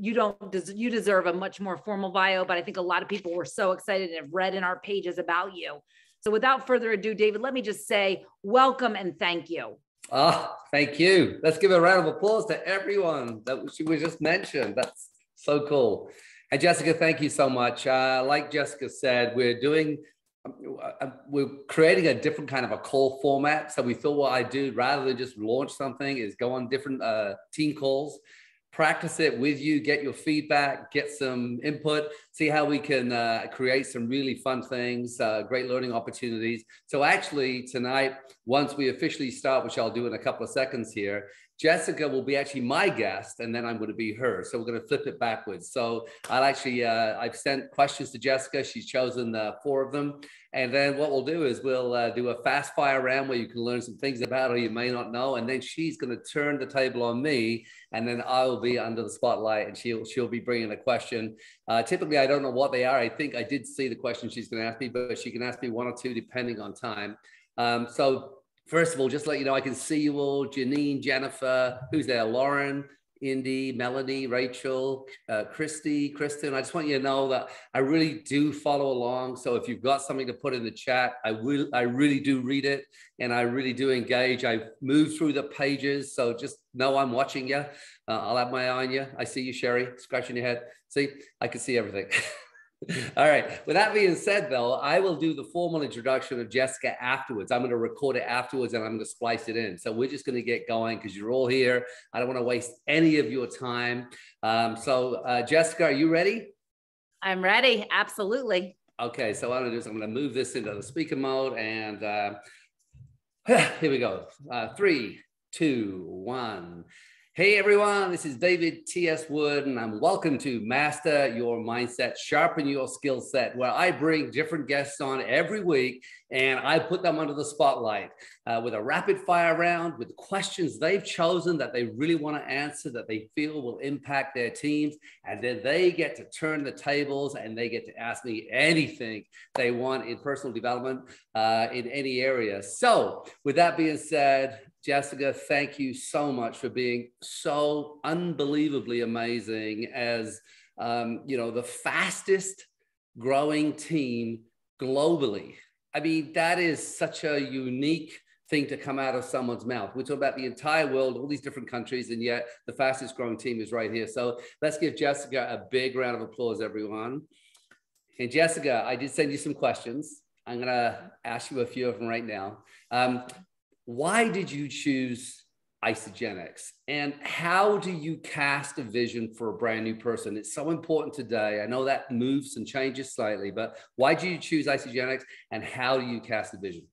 you deserve a much more formal bio, but I think a lot of people were so excited and have read in our pages about you. So without further ado, David, let me just say welcome and thank you. Thank you. Let's give a round of applause to everyone that we just mentioned. That's so cool. And Jessica, thank you so much. Like Jessica said, we're creating a different kind of a call format. So we thought what I do, rather than just launch something, is go on different team calls, practice it with you, get your feedback, get some input, see how we can create some really fun things, great learning opportunities. So actually tonight, once we officially start, which I'll do in a couple of seconds here, Jessica will be actually my guest, and then I'm going to be her. So we're going to flip it backwards. So I've sent questions to Jessica. She's chosen 4 of them. And then what we'll do is we'll do a fast fire round where you can learn some things about her you may not know. And then she's going to turn the table on me, and then I'll be under the spotlight, and she'll be bringing a question. Typically, I don't know what they are. I think I did see the question she's going to ask me, but she can ask me 1 or 2 depending on time. So first of all, just let you know, I can see you all. Janine, Jennifer, who's there? Lauren, Indy, Melanie, Rachel, Christy, Kristen. I just want you to know that I really do follow along. So if you've got something to put in the chat, I really do read it, and I really do engage. I move through the pages, so just know I'm watching you. I'll have my eye on you. I see you, Sherry, scratching your head. See, I can see everything. All right. With that being said, though, I will do the formal introduction of Jessica afterwards. I'm going to record it afterwards, and I'm going to splice it in. So we're just going to get going because you're all here. I don't want to waste any of your time. Jessica, are you ready? I'm ready. Absolutely. Okay. So what I'm going to do is I'm going to move this into the speaker mode, and here we go. 3, 2, 1. Hey everyone, this is David T.S. Wood, and welcome to Master Your Mindset, Sharpen Your Skill Set, where I bring different guests on every week, and I put them under the spotlight with a rapid fire round with questions they've chosen that they really want to answer, that they feel will impact their teams, and then they get to turn the tables and they get to ask me anything they want in personal development in any area. So with that being said, Jessica, thank you so much for being so unbelievably amazing as, the fastest growing team globally. I mean, that is such a unique thing to come out of someone's mouth. We're talking about the entire world, all these different countries, and yet the fastest growing team is right here. So let's give Jessica a big round of applause, everyone. And Jessica, I did send you some questions. I'm going to ask you a few of them right now. Why did you choose Isagenix? And how do you cast a vision for a brand new person? It's so important today. I know that moves and changes slightly, but why did you choose Isagenix, and how do you cast a vision?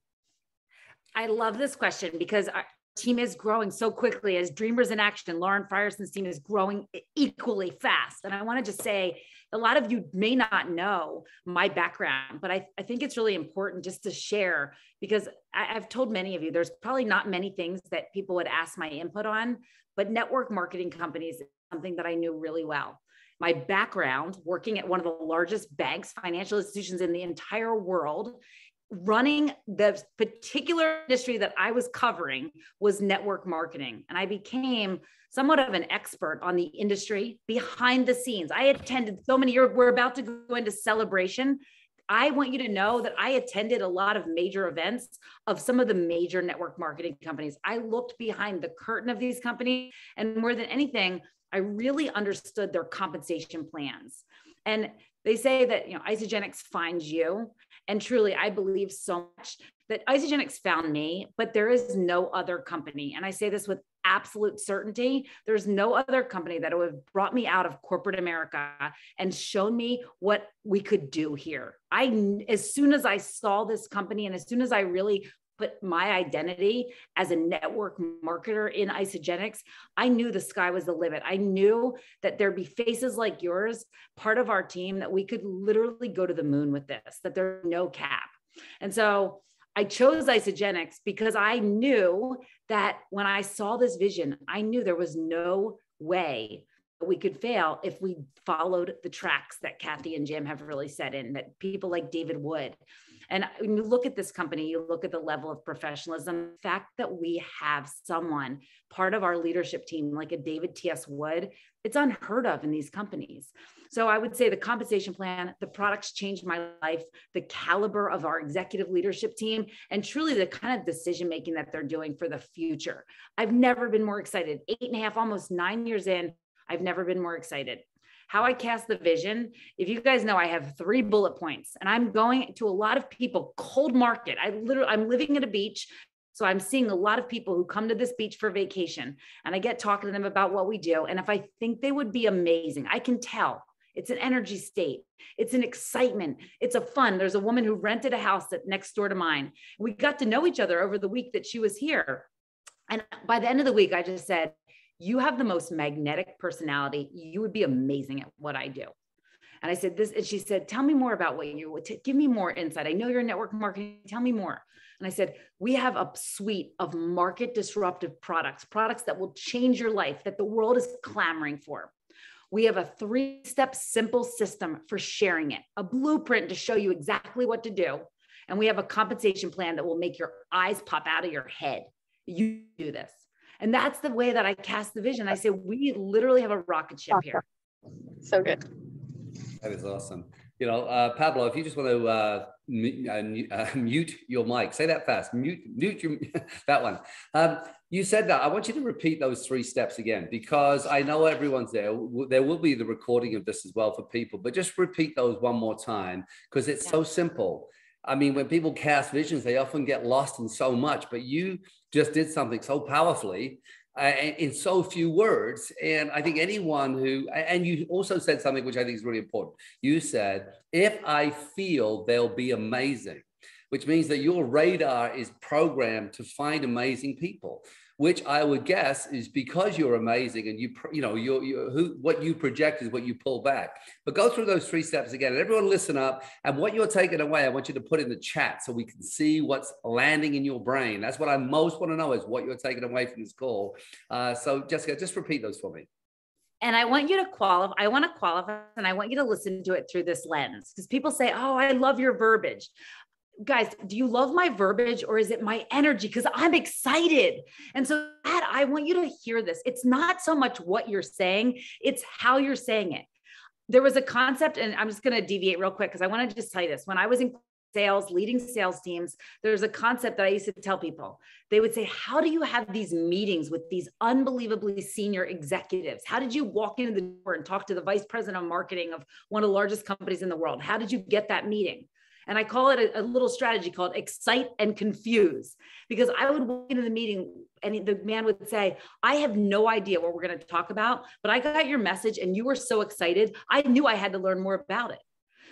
I love this question because our team is growing so quickly. As Dreamers in Action, Lauren Frierson's team is growing equally fast. And I want to just say, a lot of you may not know my background, but I think it's really important just to share, because I've told many of you, there's probably not many things that people would ask my input on, but network marketing companies is something that I knew really well. My background, working at one of the largest banks, financial institutions in the entire world, running the particular industry that I was covering was network marketing. And I became somewhat of an expert on the industry behind the scenes. I attended so many, we're about to go into celebration. I want you to know that I attended a lot of major events of some of the major network marketing companies. I looked behind the curtain of these companies, and more than anything, I really understood their compensation plans. And they say that, Isagenix finds you. And truly, I believe so much that Isagenix found me, but there is no other company. And I say this with absolute certainty. There's no other company that would have brought me out of corporate America and shown me what we could do here. As soon as I saw this company, and as soon as I really put my identity as a network marketer in Isagenix, I knew the sky was the limit. I knew that there'd be faces like yours, part of our team, that we could literally go to the moon with this, that there's no cap. And so I chose Isagenix because I knew that when I saw this vision, I knew there was no way we could fail if we followed the tracks that Kathy and Jim have really set in, that people like David Wood. And when you look at this company, you look at the level of professionalism, the fact that we have someone part of our leadership team, like a David T.S. Wood, it's unheard of in these companies. So I would say the compensation plan, the products changed my life, the caliber of our executive leadership team, and truly the kind of decision-making that they're doing for the future. I've never been more excited. 8.5, almost 9 years in, I've never been more excited. How I cast the vision, if you guys know, I have 3 bullet points, and I'm going to a lot of people, cold market. I'm living at a beach. So I'm seeing a lot of people who come to this beach for vacation, and I get talking to them about what we do. And if I think they would be amazing, I can tell. It's an energy state. It's an excitement. It's a fun. There's a woman who rented a house next door to mine. We got to know each other over the week that she was here. And by the end of the week, I just said, you have the most magnetic personality. You would be amazing at what I do. And I said this, and she said, tell me more about what you would, give me more insight. I know you're in network marketing. Tell me more. And I said, we have a suite of market disruptive products that will change your life, that the world is clamoring for. We have a 3-step simple system for sharing it, a blueprint to show you exactly what to do. And we have a compensation plan that will make your eyes pop out of your head. You do this. And that's the way that I cast the vision. I say, we literally have a rocket ship here. So good. That is awesome. You know, Pablo, if you just want to mute your mic, say that fast, mute your, that one. You said that. I want you to repeat those 3 steps again, because I know everyone's there. There will be the recording of this as well for people, but just repeat those one more time, because it's so simple. I mean, when people cast visions, they often get lost in so much, but you just did something so powerfully in so few words. And I think anyone who, and you also said something which I think is really important. You said, if I feel they'll be amazing, which means that your radar is programmed to find amazing people, which I would guess is because you're amazing and what you project is what you pull back. But go through those 3 steps again, and everyone listen up. And what you're taking away, I want you to put in the chat so we can see what's landing in your brain. That's what I most want to know, is what you're taking away from this call. So Jessica, just repeat those for me. And I want you to qualify. I want to qualify, and I want you to listen to it through this lens, because people say, oh, I love your verbiage. Guys, do you love my verbiage, or is it my energy? Because I'm excited. And so that, I want you to hear this. It's not so much what you're saying, it's how you're saying it. There was a concept, and I'm just going to deviate real quick because I want to just tell you this. When I was in sales, leading sales teams, there's a concept that I used to tell people. They would say, how do you have these meetings with these unbelievably senior executives? How did you walk into the door and talk to the vice president of marketing of one of the largest companies in the world? How did you get that meeting? And I call it a little strategy called excite and confuse, because I would walk into the meeting and the man would say, I have no idea what we're going to talk about, but I got your message and you were so excited. I knew I had to learn more about it.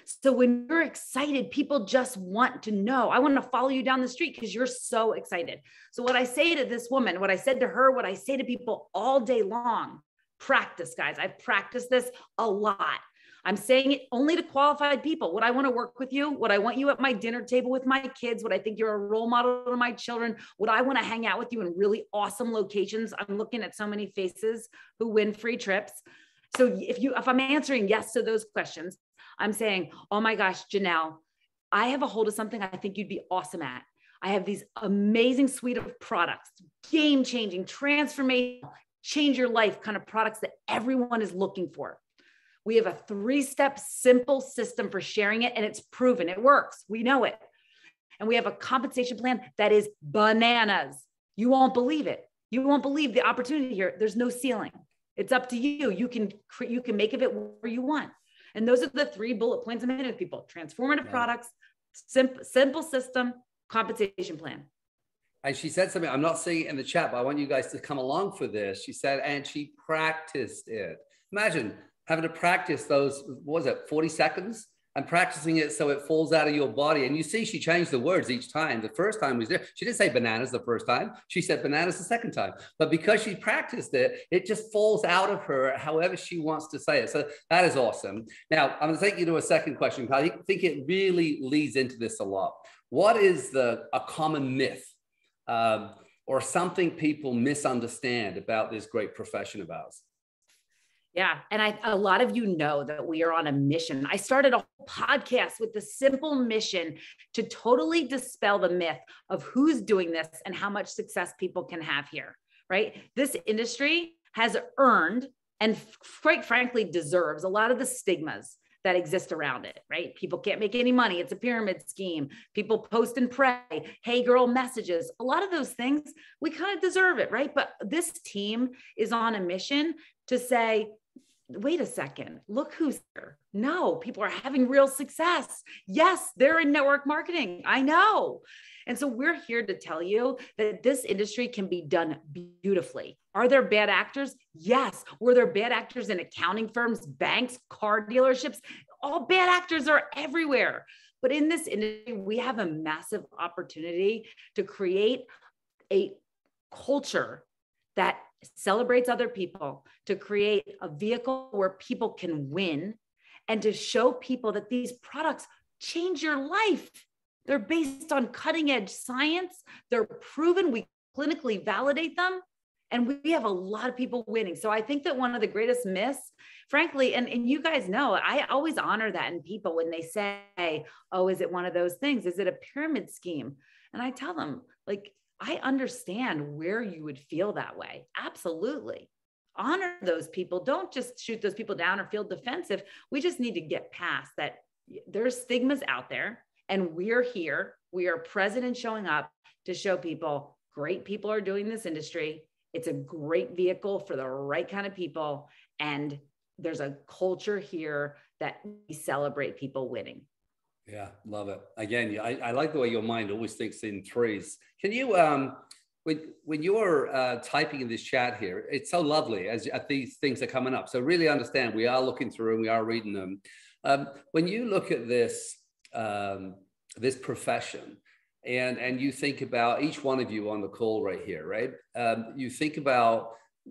So when you're excited, people just want to know. I want to follow you down the street because you're so excited. So what I say to this woman, what I said to her, what I say to people all day long, practice, guys. I've practiced this a lot. I'm saying it only to qualified people. Would I want to work with you? Would I want you at my dinner table with my kids? Would I think you're a role model to my children? Would I want to hang out with you in really awesome locations? I'm looking at so many faces who win free trips. So if I'm answering yes to those questions, I'm saying, oh my gosh, Janelle, I have a hold of something I think you'd be awesome at. I have these amazing suite of products, game-changing, transformational, change your life kind of products that everyone is looking for. We have a 3-step simple system for sharing it, and it's proven. It works. We know it. And we have a compensation plan that is bananas. You won't believe it. You won't believe the opportunity here. There's no ceiling. It's up to you. You can make of it whatever you want. And those are the 3 bullet points I'm hitting with people: transformative products, simple system, compensation plan. And she said something, I'm not seeing it in the chat, but I want you guys to come along for this. She said, and she practiced it. Imagine having to practice those, what was it, 40 seconds? And practicing it so it falls out of your body. And you see, she changed the words each time. The first time was there. She didn't say bananas the first time. She said bananas the second time. But because she practiced it, it just falls out of her however she wants to say it. So that is awesome. Now, I'm going to take you to a second question, because I think it really leads into this a lot. What is a common myth or something people misunderstand about this great profession of ours? Yeah. And a lot of you know that we are on a mission. I started a whole podcast with the simple mission to totally dispel the myth of who's doing this and how much success people can have here, right? This industry has earned and quite frankly deserves a lot of the stigmas that exist around it, right? People can't make any money. It's a pyramid scheme. People post and pray, hey girl messages. A lot of those things, we kind of deserve it, right? But this team is on a mission to say, wait a second, look who's here. No, people are having real success. Yes, they're in network marketing. I know. And so we're here to tell you that this industry can be done beautifully. Are there bad actors? Yes. Were there bad actors in accounting firms, banks, car dealerships? All bad actors are everywhere. But in this industry, we have a massive opportunity to create a culture that celebrates other people, to create a vehicle where people can win, and to show people that these products change your life. They're based on cutting edge science. They're proven. We clinically validate them. And we have a lot of people winning. So I think that one of the greatest myths, frankly, and you guys know, I always honor that in people when they say, oh, is it one of those things? Is it a pyramid scheme? And I tell them, like, I understand where you would feel that way. Absolutely. Honor those people. Don't just shoot those people down or feel defensive. We just need to get past that. There's stigmas out there, and we're here. We are present and showing up to show people great people are doing this industry. It's a great vehicle for the right kind of people. And there's a culture here that we celebrate people winning. Yeah, love it. Again, I like the way your mind always thinks in threes. Can you, when you're typing in this chat here, it's so lovely as these things are coming up. So really understand, we are looking through and we are reading them. When you look at this, this profession, and you think about each one of you on the call right here, right? You think about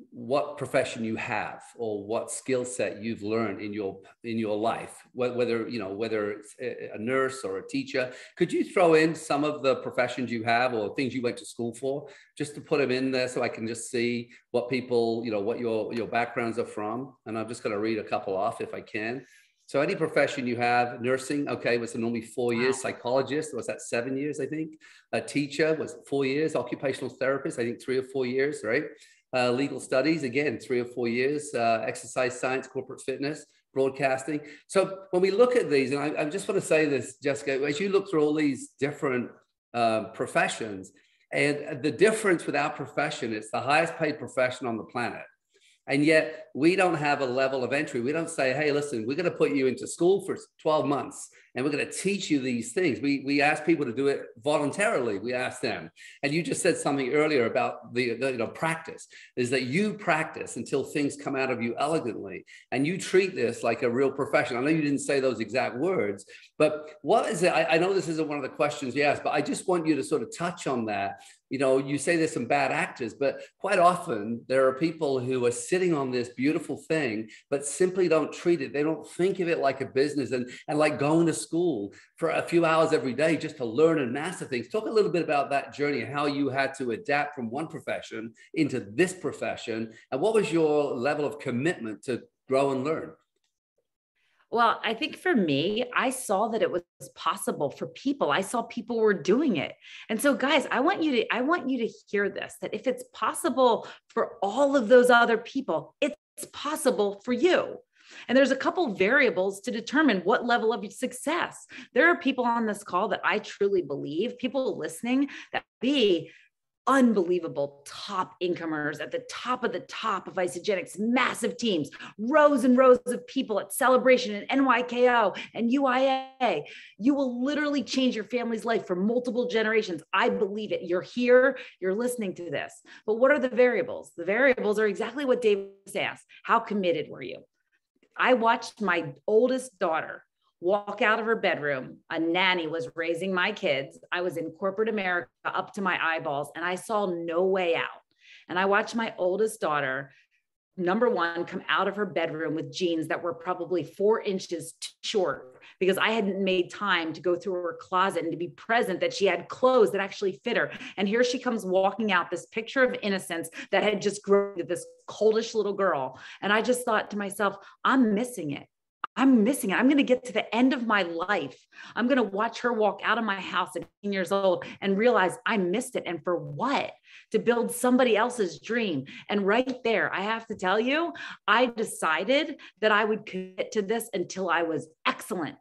what profession you have or what skill set you've learned in your life, whether it's a nurse or a teacher. Could you throw in some of the professions you have or things you went to school for, just to put them in there so I can just see what people, what your backgrounds are from? And I'm just going to read a couple off if I can. So any profession you have: nursing, okay, was normally 4 years. Psychologist, was that 7 years, I think. A teacher was 4 years. Occupational therapist, I think 3 or 4 years, right? Legal studies, again, 3 or 4 years. Exercise science, corporate fitness, broadcasting. So when we look at these, and I just want to say this, Jessica, as you look through all these different professions, and the difference with our profession, it's the highest paid profession on the planet. And yet we don't have a level of entry. We don't say, hey, listen, we're going to put you into school for 12 months and we're going to teach you these things. We ask people to do it voluntarily. We ask them. And you just said something earlier about the practice, is that you practice until things come out of you elegantly. And you treat this like a real profession. I know you didn't say those exact words, but what is it? I know this isn't one of the questions you asked, but I just want you to sort of touch on that. You say there's some bad actors, but quite often there are people who are sitting on this beautiful thing, but simply don't treat it. They don't think of it like a business and like going to school for a few hours every day just to learn and master things. Talk a little bit about that journey, how you had to adapt from one profession into this profession, and what was your level of commitment to grow and learn? Well, I think for me, I saw that it was possible for people. I saw people were doing it. And so guys, I want you to hear this, that if it's possible for all of those other people, it's possible for you. And there's a couple variables to determine what level of success. There are people on this call that I truly believe, people listening, that be unbelievable top incomers at the top of Isagenix, massive teams, rows and rows of people at Celebration and NYKO and UIA. You will literally change your family's life for multiple generations. I believe it. You're here, you're listening to this. But what are the variables? The variables are exactly what David asked. How committed were you? I watched my oldest daughter walk out of her bedroom. A nanny was raising my kids. I was in corporate America up to my eyeballs and I saw no way out. And I watched my oldest daughter number one, come out of her bedroom with jeans that were probably 4 inches too short because I hadn't made time to go through her closet and to be present that she had clothes that actually fit her. And here she comes walking out, this picture of innocence that had just grown to this coldish little girl. And I just thought to myself, I'm missing it. I'm missing it. I'm going to get to the end of my life. I'm going to watch her walk out of my house at 18 years old and realize I missed it. And for what? To build somebody else's dream. And right there, I have to tell you, I decided that I would commit to this until I was excellent.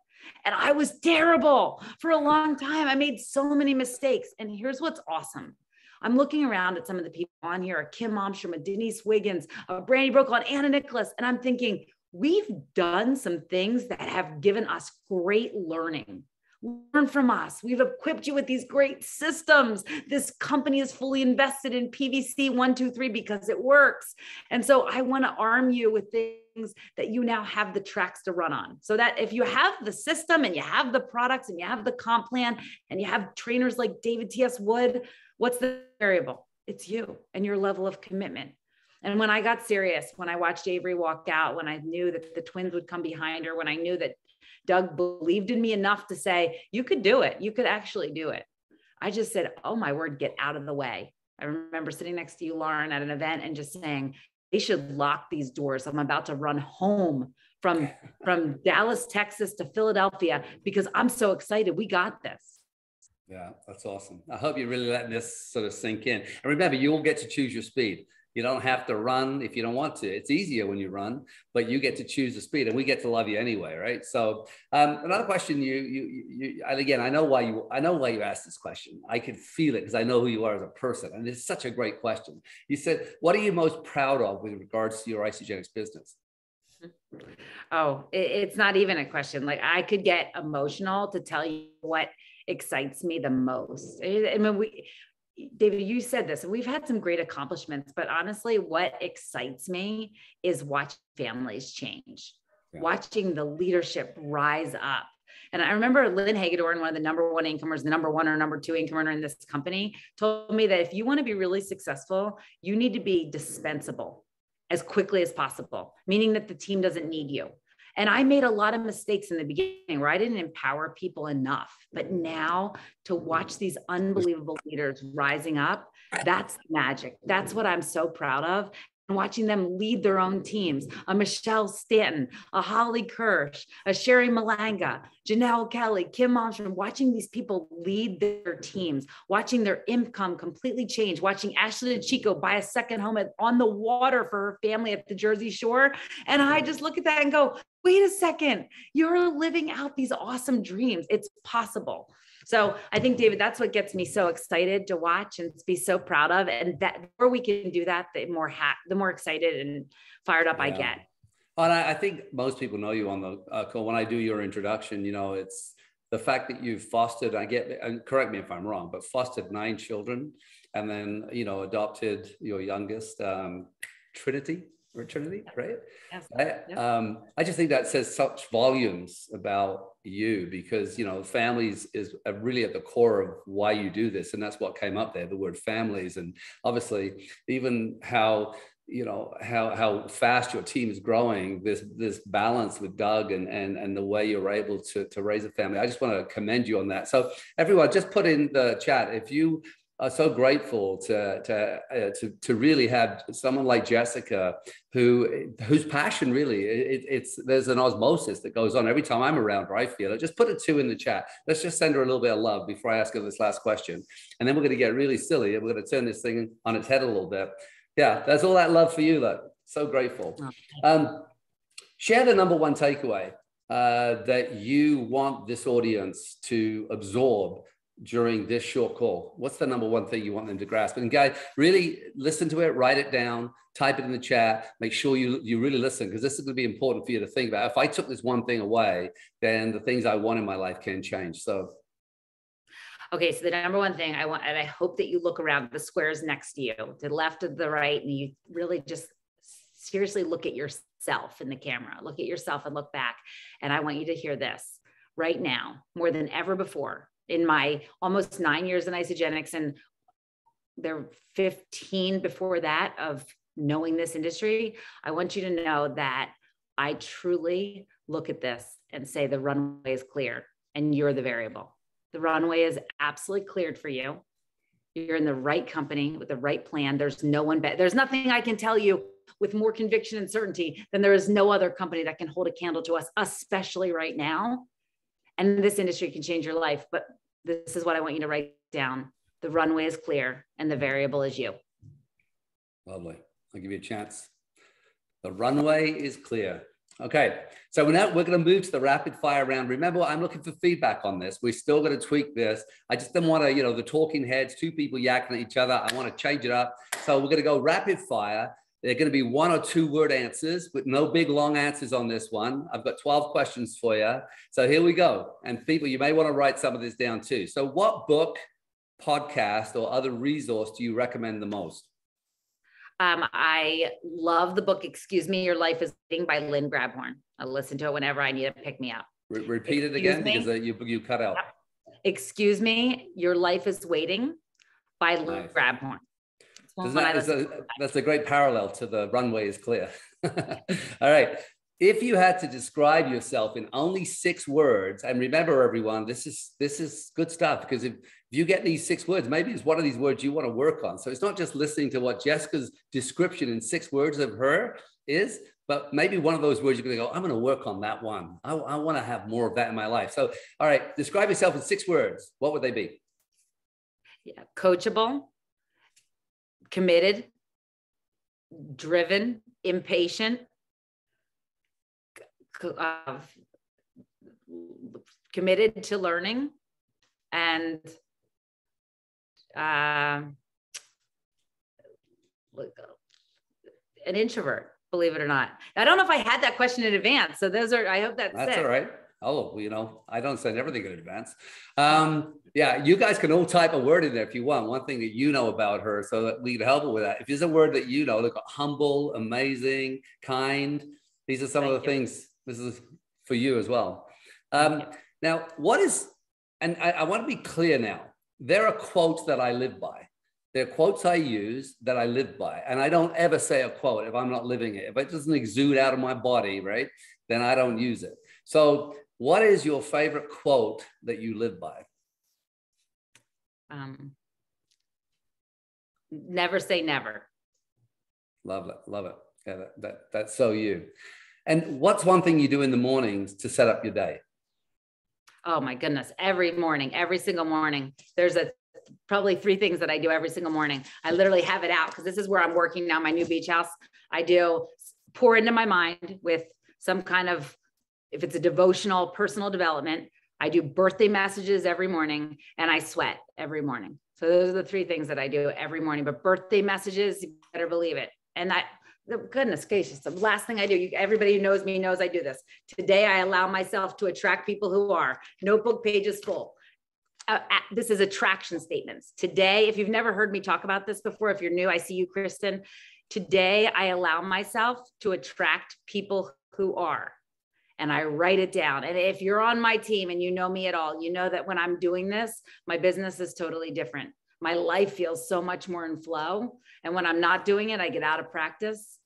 And I was terrible for a long time. I made so many mistakes. And here's what's awesome. I'm looking around at some of the people on here, a Kim Momstrom, a Denise Wiggins, a Brandy Brokaw, Anna Nicholas. And I'm thinking, we've done some things that have given us great learning. Learn from us. We've equipped you with these great systems. This company is fully invested in PVC 1, 2, 3 because it works. And so I want to arm you with things that you now have the tracks to run on. So that if you have the system and you have the products and you have the comp plan and you have trainers like David T.S. Wood, what's the variable? It's you and your level of commitment. And when I got serious, when I watched Avery walk out, when I knew that the twins would come behind her, when I knew that Doug believed in me enough to say, you could do it. You could actually do it. I just said, oh my word, get out of the way. I remember sitting next to you, Lauren, at an event and just saying, they should lock these doors. I'm about to run home from Dallas, Texas to Philadelphia because I'm so excited. We got this. Yeah, that's awesome. I hope you're really letting this sort of sink in. And remember, you'll get to choose your speed. You don't have to run if you don't want to. It's easier when you run, but you get to choose the speed, and we get to love you anyway, right? So another question, and again, I know why you asked this question. I could feel it because I know who you are as a person, and it's such a great question. You said, "What are you most proud of with regards to your Isagenix business?" Oh, it's not even a question. Like I could get emotional to tell you what excites me the most. I mean, David, you said this, and we've had some great accomplishments, but honestly, what excites me is watching families change, watching the leadership rise up. And I remember Lynn Hagedorn, one of the number one incomers, the number one or number two income earner in this company, told me that if you want to be really successful, you need to be dispensable as quickly as possible, meaning that the team doesn't need you. And I made a lot of mistakes in the beginning where I didn't empower people enough. But now to watch these unbelievable leaders rising up, that's magic. That's what I'm so proud of. And watching them lead their own teams, a Michelle Stanton, a Holly Kirsch, a Sherry Malanga, Janelle Kelly, Kim Momstrom, watching these people lead their teams, watching their income completely change, watching Ashley DeChico buy a second home on the water for her family at the Jersey Shore. And I just look at that and go, wait a second, you're living out these awesome dreams. It's possible. So I think, David, that's what gets me so excited to watch and be so proud of. And that the more we can do that, the more excited and fired up I get. And I think most people know you on the call. When I do your introduction, it's the fact that you've fostered, and correct me if I'm wrong, but fostered 9 children and then, adopted your youngest, Trinity, right? Yes. I just think that says such volumes about you because, families is really at the core of why you do this. And that's what came up there, the word families. And obviously even how fast your team is growing, this balance with Doug and the way you're able to raise a family. I just want to commend you on that. So everyone, just put in the chat, if you are so grateful to really have someone like Jessica, whose passion really, there's an osmosis that goes on every time I'm around her. I feel it. Just put a 2 in the chat. Let's just send her a little bit of love before I ask her this last question, and then we're going to get really silly and we're going to turn this thing on its head a little bit. Yeah, that's all that love for you, though. So grateful. Share the number one takeaway that you want this audience to absorb during this short call. What's the number one thing you want them to grasp? And guys, really listen to it, write it down, type it in the chat, make sure you really listen, because this is going to be important for you to think about. If I took this one thing away, then the things I want in my life can change. So okay, so the number one thing I want, and I hope that you look around the squares next to you, to the left, to the right, and you really just seriously look at yourself in the camera, look at yourself and look back. And I want you to hear this right now, more than ever before, in my almost 9 years in Isagenix, and there 15 before that of knowing this industry, I want you to know that I truly look at this and say the runway is clear and you're the variable. The runway is absolutely cleared for you. You're in the right company with the right plan. There's no one better. There's nothing I can tell you with more conviction and certainty than there is no other company that can hold a candle to us, especially right now. And this industry can change your life. But this is what I want you to write down. The runway is clear and the variable is you. Lovely. I'll give you a chance. The runway is clear. Okay, so we're going to move to the rapid fire round. Remember, I'm looking for feedback on this. We're still going to tweak this. I just didn't want to, the talking heads, two people yakking at each other. I want to change it up. So we're going to go rapid fire. They're going to be 1 or 2 word answers, but no big long answers on this one. I've got 12 questions for you. So here we go. And people, you may want to write some of this down too. So what book, podcast, or other resource do you recommend the most? I love the book, Excuse Me, Your Life is Waiting by Lynn Grabhorn. I listen to it whenever I need to pick me up. Repeat it again because you cut out. Excuse Me, Your Life is Waiting by Lynn Grabhorn. That's a great parallel to the runway is clear. All right. If you had to describe yourself in only 6 words, and remember everyone, this is good stuff, because if you get these 6 words, maybe it's one of these words you want to work on. So it's not just listening to what Jessica's description in 6 words of her is, but maybe one of those words you're going to go, I'm going to work on that one. I want to have more of that in my life. So, all right, describe yourself in 6 words. What would they be? Yeah, coachable, committed, driven, impatient, committed to learning, and an introvert, believe it or not. I don't know if I had that question in advance. So I hope that's all right. Oh, I don't send everything in advance. Yeah, you guys can all type a word in there if you want. One thing that you know about her, so that we can help her with that. If there's a word that you know, like humble, amazing, kind, these are some of the things. This is for you as well. Now, and I want to be clear now, there are quotes that I live by. There are quotes I use that I live by. And I don't ever say a quote if I'm not living it. If it doesn't exude out of my body, right, then I don't use it. So what is your favorite quote that you live by? Never say never. Love it. Love it. Yeah, that's so you. And what's one thing you do in the mornings to set up your day? Oh my goodness. Every morning, every single morning, there's probably 3 things that I do every single morning. I literally have it out because this is where I'm working now, my new beach house. I do pour into my mind with some kind of, if it's a devotional, personal development. I do birthday messages every morning, and I sweat every morning. So those are the 3 things that I do every morning. But birthday messages, you better believe it. And goodness gracious, the last thing I do, everybody who knows me knows I do this. Today, I allow myself to attract people who are notebook pages full. This is attraction statements. Today, if you've never heard me talk about this before, if you're new, I see you, Kristen. Today, I allow myself to attract people who are, and I write it down. And if you're on my team and you know me at all, you know that when I'm doing this, my business is totally different. My life feels so much more in flow. And when I'm not doing it, I get out of practice.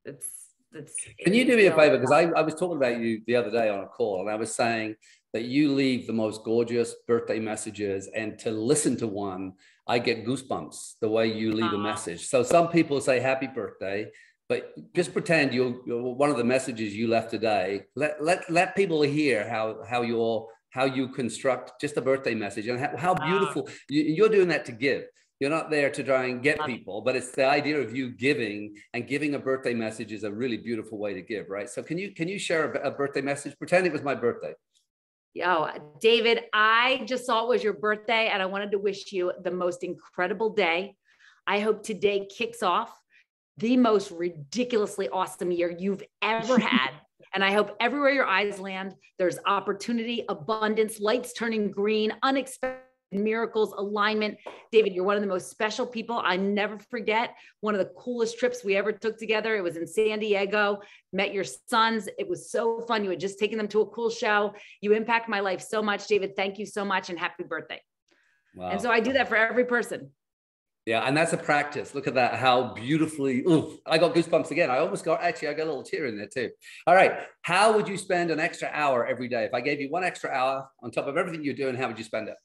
Can you do me a favor? Because I was talking about you the other day on a call, and I was saying that you leave the most gorgeous birthday messages, and to listen to one, I get goosebumps the way you leave a message. So some people say happy birthday, but just pretend you're one of the messages you left today. Let people hear how you construct just a birthday message, and how beautiful you're doing that to give. You're not there to try and get people, but it's the idea of you giving, and giving a birthday message is a really beautiful way to give, right? So can you share a birthday message? Pretend it was my birthday. Yo, David, I just saw it was your birthday, and I wanted to wish you the most incredible day. I hope today kicks off the most ridiculously awesome year you've ever had. And I hope everywhere your eyes land, there's opportunity, abundance, lights turning green, unexpected miracles, alignment. David, you're one of the most special people. I never forget one of the coolest trips we ever took together. It was in San Diego, met your sons. It was so fun. You had just taken them to a cool show. You impact my life so much, David. Thank you so much, and happy birthday. Wow. And so I do that for every person. Yeah, and that's a practice. Look at that, how beautifully, oof, I got goosebumps again. I almost got, actually, I got a little tear in there too. All right, how would you spend an extra hour every day? If I gave you one extra hour on top of everything you're doing, how would you spend it?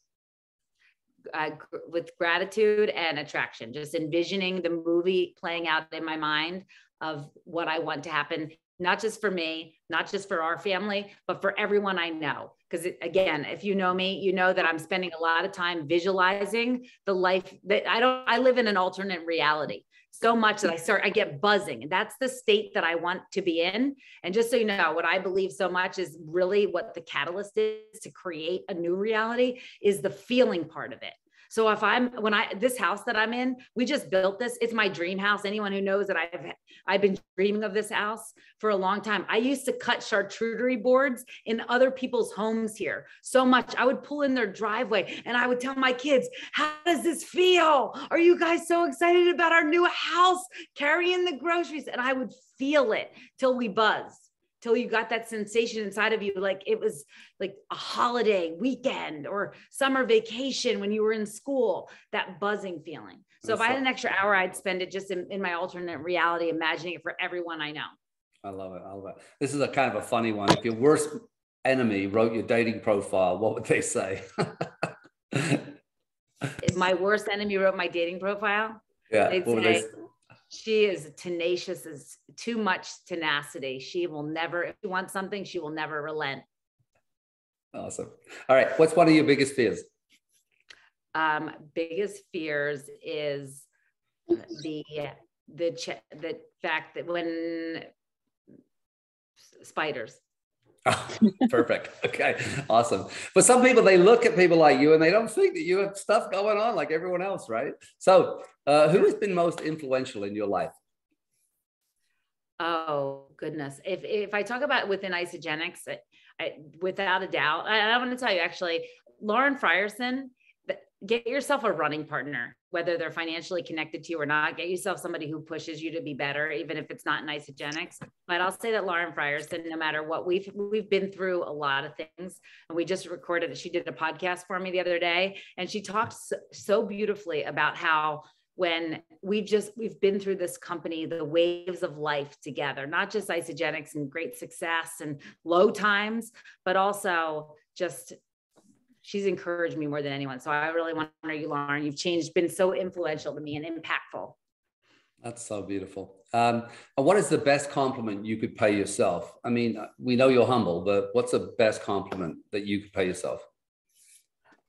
With gratitude and attraction, just envisioning the movie playing out in my mind of what I want to happen, not just for me, not just for our family, but for everyone I know. Because again, if you know me, you know that I'm spending a lot of time visualizing the life that I live in an alternate reality so much that I get buzzing. And that's the state that I want to be in. And just so you know, what I believe so much is really what the catalyst is to create a new reality is the feeling part of it. So if this house that I'm in, we just built this. It's my dream house. Anyone who knows that I've been dreaming of this house for a long time. I used to cut charcuterie boards in other people's homes here so much. I would pull in their driveway and I would tell my kids, how does this feel? Are you guys so excited about our new house, carrying the groceries? And I would feel it till we buzzed. Till you got that sensation inside of you, like it was like a holiday weekend or summer vacation when you were in school, that buzzing feeling. So if I had an extra hour, I'd spend it just in my alternate reality, imagining it for everyone I know. I love it. I love it. This is a kind of a funny one. If your worst enemy wrote your dating profile, what would they say? If my worst enemy wrote my dating profile, yeah, they'd say, she is tenacious, is too much tenacity. She will never, if she wants something, she will never relent. Awesome. All right. What's one of your biggest fears? Biggest fears is the fact that when spiders. Oh, perfect. Okay. Awesome. But some people, they look at people like you and they don't think that you have stuff going on like everyone else, right? So who has been most influential in your life? Oh, goodness. If I talk about within Isogenics, without a doubt, I want to tell you actually, Lauren Frierson, get yourself a running partner, whether they're financially connected to you or not. Get yourself somebody who pushes you to be better, even if it's not in Isogenics. But I'll say that Lauren Frierson, no matter what, we've been through a lot of things, and we just recorded. She did a podcast for me the other day, and she talked so beautifully about how when we've been through this company, the waves of life together, not just Isogenics and great success and low times, but also just. She's encouraged me more than anyone. So I really want to honor you, Lauren. You've been so influential to me and impactful. That's so beautiful. And what is the best compliment you could pay yourself? I mean, we know you're humble, but what's the best compliment that you could pay yourself?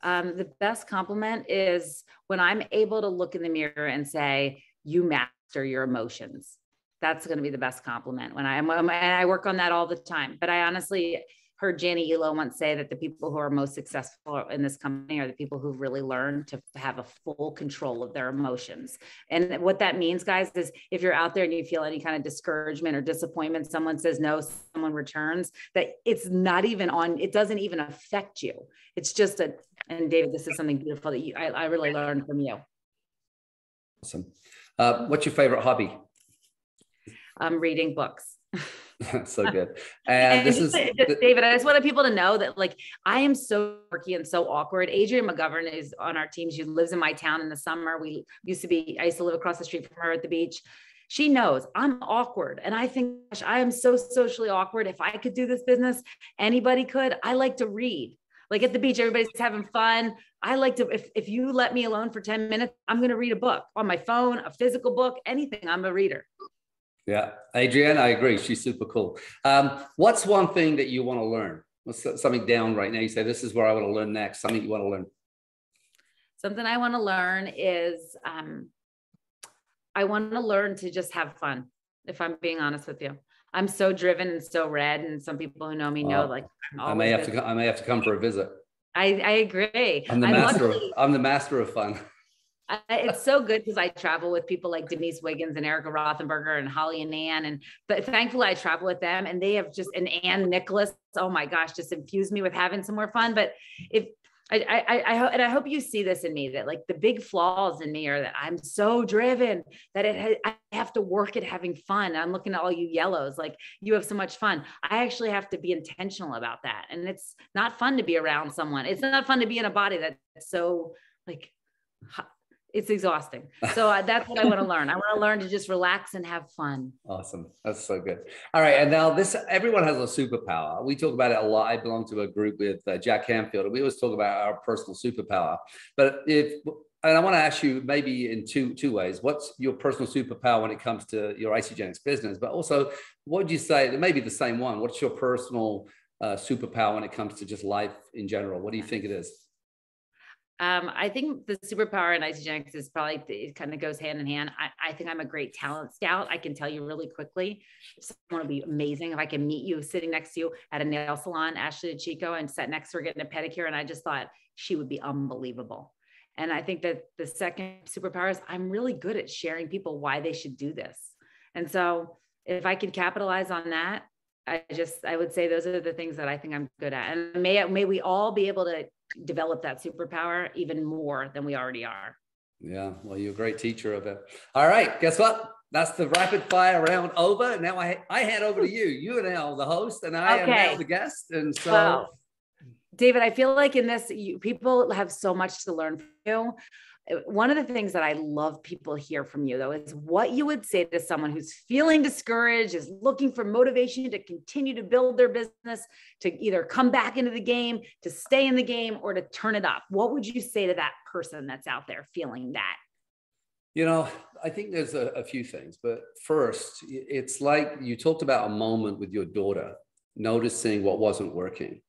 The best compliment is when I'm able to look in the mirror and say, you master your emotions. That's going to be the best compliment and I work on that all the time. But I honestly heard Janie Elo once say that the people who are most successful in this company are the people who've really learned to have a full control of their emotions. And what that means, guys, is if you're out there and you feel any kind of discouragement or disappointment, someone says no, someone returns, that it's not even it doesn't even affect you. It's just and David, this is something beautiful that I really learned from you. Awesome. What's your favorite hobby? Reading books. So good. And this is David, I just wanted people to know that like I am so quirky and so awkward. Adrienne McGovern is on our team. She lives in my town in the summer. I used to live across the street from her at the beach. She knows I'm awkward. And I think, gosh, I am so socially awkward. If I could do this business, anybody could. I like to read. Like at the beach, everybody's having fun. I like to, if you let me alone for 10 minutes, I'm going to read a book on my phone, a physical book, anything. I'm a reader. Yeah. Adrienne, I agree. She's super cool. What's one thing that you want to learn? What's something down right now? You say, this is where I want to learn next. Something you want to learn. Something I want to learn is I want to learn to just have fun. If I'm being honest with you, I'm so driven and so red. And some people who know me know, like, I may have to come for a visit. I agree. I'm the master of fun. It's so good because I travel with people like Denise Wiggins and Erica Rothenberger and Holly and Ann. But thankfully I travel with them and they have and Ann Nicholas, oh my gosh, just infused me with having some more fun. But I hope you see this in me, that like the big flaws in me are that I'm so driven that I have to work at having fun. I'm looking at all you yellows, like you have so much fun. I actually have to be intentional about that. And it's not fun to be around someone. It's not fun to be in a body that's so like, It's exhausting. So that's what I want to learn. I want to learn to just relax and have fun. Awesome. That's so good. All right. And now everyone has a superpower. We talk about it a lot. I belong to a group with Jack Canfield, and we always talk about our personal superpower. And I want to ask you maybe in two ways. What's your personal superpower when it comes to your Isagenix business? But also, what would you say, it may be the same one. What's your personal superpower when it comes to just life in general? What do you think it is? I think the superpower in Isagenix is probably, it kind of goes hand in hand. I think I'm a great talent scout. I can tell you really quickly, if someone would be amazing if I can meet you sitting next to you at a nail salon, Ashley Chico, and sat next to her getting a pedicure. And I just thought she would be unbelievable. And I think that the second superpower is I'm really good at sharing people why they should do this. And so if I can capitalize on that, I would say those are the things that I think I'm good at. And may we all be able to develop that superpower even more than we already are. Yeah, well, you're a great teacher of it. All right, guess what? That's the rapid fire round over. Now I hand over to you. You are now the host, and I am now the guest. And so, well, David, I feel like in this, people have so much to learn from you. One of the things that I love people hear from you, though, is what you would say to someone who's feeling discouraged, is looking for motivation to continue to build their business, to either come back into the game, to stay in the game, or to turn it up. What would you say to that person that's out there feeling that? You know, I think there's a few things, but first, it's like you talked about a moment with your daughter, noticing what wasn't working.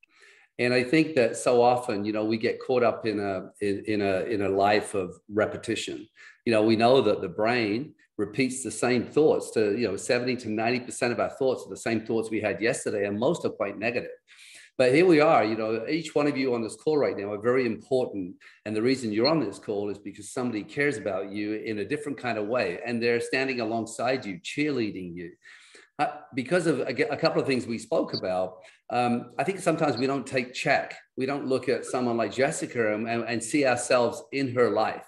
And I think that so often, you know, we get caught up in a life of repetition. You know, we know that the brain repeats the same thoughts to, 70 to 90% of our thoughts are the same thoughts we had yesterday, and most are quite negative. But here we are, each one of you on this call right now are very important. And the reason you're on this call is because somebody cares about you in a different kind of way. And they're standing alongside you, cheerleading you. Because of a couple of things we spoke about, I think sometimes we don't take check. We don't look at someone like Jessica and see ourselves in her life.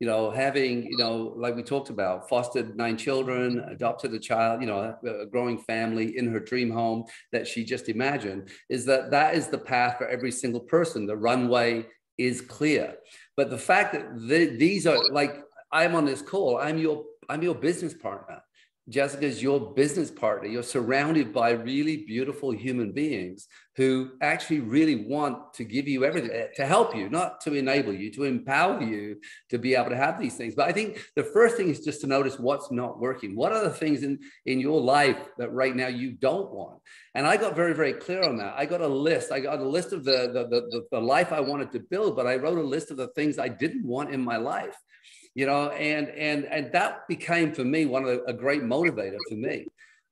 Having, like we talked about, fostered 9 children, adopted a child, a growing family in her dream home that she just imagined, that is the path for every single person. The runway is clear. But the fact that these are, like, I'm on this call, I'm your business partner. Jessica's your business partner. You're surrounded by really beautiful human beings who actually really want to give you everything, to help you, not to enable you, to empower you to be able to have these things. But I think the first thing is just to notice what's not working. What are the things in your life that right now you don't want? And I got very, very clear on that. I got a list. I got a list of the life I wanted to build, but I wrote a list of the things I didn't want in my life. And that became for me a great motivator for me.